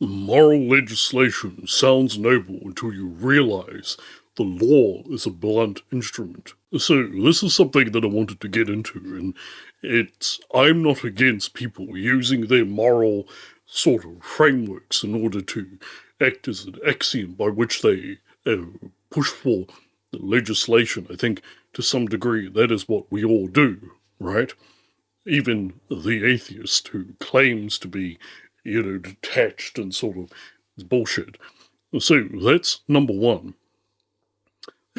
Moral legislation sounds noble until you realize the law is a blunt instrument. So this is something that I wanted to get into, and I'm not against people using their moral sort of frameworks in order to act as an axiom by which they push for legislation. I think to some degree that is what we all do, right? Even the atheist who claims to be, detached and sort of bullshit. So that's number one.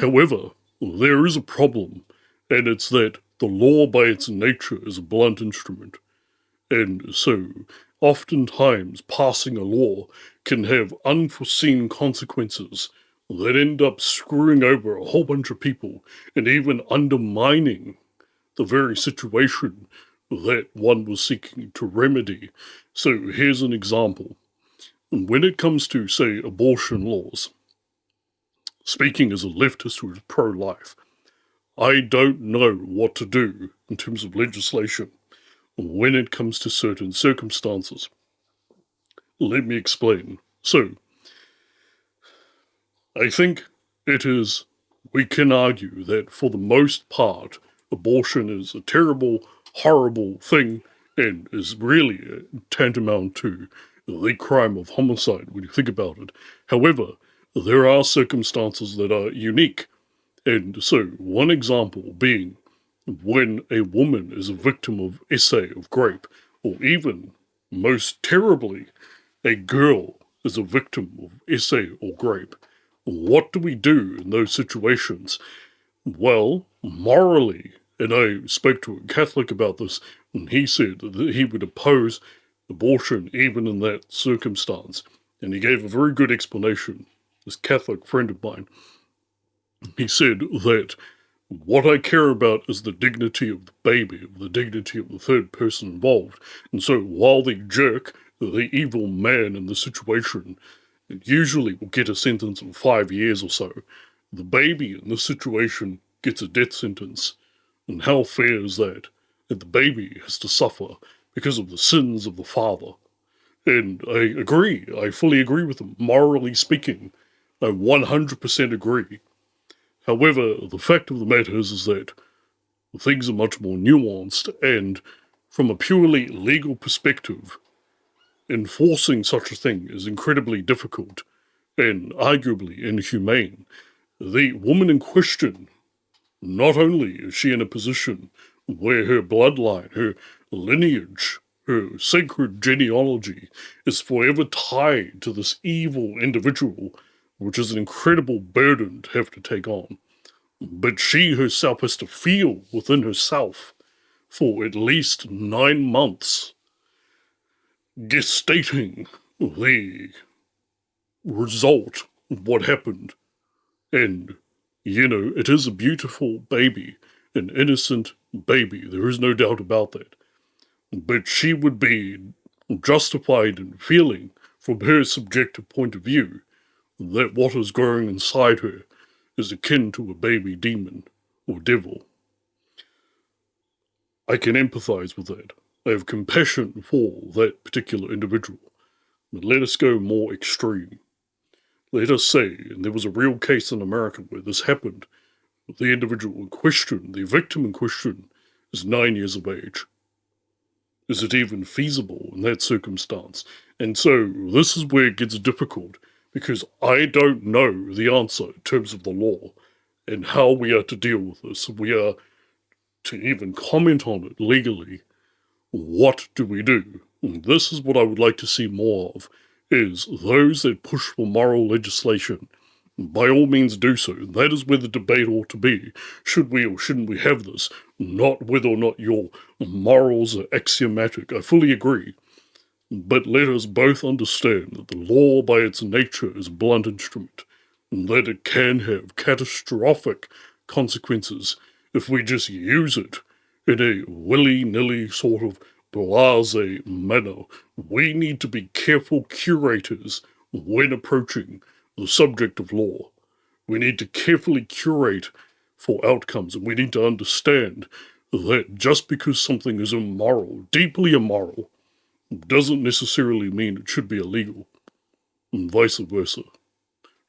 However, there is a problem, and it's that the law by its nature is a blunt instrument. And so, oftentimes, passing a law can have unforeseen consequences that end up screwing over a whole bunch of people and even undermining the very situation that one was seeking to remedy. So here's an example. When it comes to, say, abortion laws, speaking as a leftist who is pro-life, I don't know what to do in terms of legislation when it comes to certain circumstances. Let me explain. So, I think we can argue that for the most part, abortion is a terrible, horrible thing and is really tantamount to the crime of homicide when you think about it. However, there are circumstances that are unique. And so, one example being when a woman is a victim of essay of grape, or even, most terribly, a girl is a victim of essay or grape. What do we do in those situations? Well, morally, and I spoke to a Catholic about this, and he said that he would oppose abortion even in that circumstance. And he gave a very good explanation, this Catholic friend of mine. He said that what I care about is the dignity of the baby, the dignity of the third person involved. And so while the jerk, the evil man in the situation, usually will get a sentence of 5 years or so, the baby in this situation gets a death sentence. And how fair is that? That the baby has to suffer because of the sins of the father. And I agree. I fully agree with him. Morally speaking, I 100% agree. However, the fact of the matter is that things are much more nuanced, and from a purely legal perspective, enforcing such a thing is incredibly difficult and arguably inhumane. The woman in question, not only is she in a position where her bloodline, her lineage, her sacred genealogy is forever tied to this evil individual, which is an incredible burden to have to take on. But she herself has to feel within herself for at least 9 months, gestating the result of what happened. And, it is a beautiful baby, an innocent baby. There is no doubt about that. But she would be justified in feeling, from her subjective point of view, that what is growing inside her is akin to a baby demon or devil. I can empathize with that. I have compassion for that particular individual. But let us go more extreme. Let us say, and there was a real case in America where this happened, the individual in question, the victim in question, is 9 years of age. Is it even feasible in that circumstance? And so this is where it gets difficult, because I don't know the answer in terms of the law and how we are to deal with this. We are to even comment on it legally. What do we do? And this is what I would like to see more of, is those that push for moral legislation, by all means do so. That is where the debate ought to be. Should we or shouldn't we have this? Not whether or not your morals are axiomatic. I fully agree. But let us both understand that the law by its nature is a blunt instrument, and that it can have catastrophic consequences if we just use it in a willy-nilly sort of blase manner. We need to be careful curators when approaching the subject of law. We need to carefully curate for outcomes, and we need to understand that just because something is immoral, deeply immoral, doesn't necessarily mean it should be illegal. and vice versa.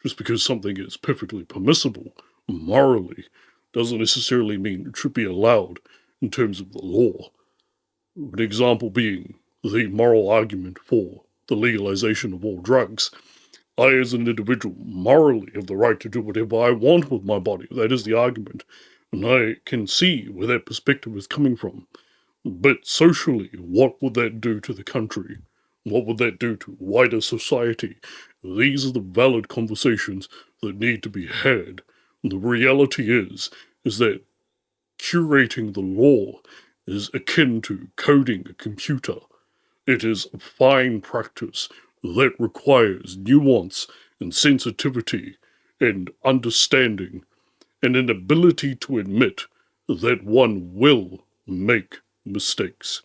Just because something is perfectly permissible morally doesn't necessarily mean it should be allowed in terms of the law. An example being the moral argument for the legalization of all drugs. I, as an individual, morally have the right to do whatever I want with my body. That is the argument. And I can see where that perspective is coming from. But socially, what would that do to the country? What would that do to wider society? These are the valid conversations that need to be had. And the reality is that curating the law is akin to coding a computer. It is a fine practice that requires nuance and sensitivity and understanding and an ability to admit that one will make mistakes.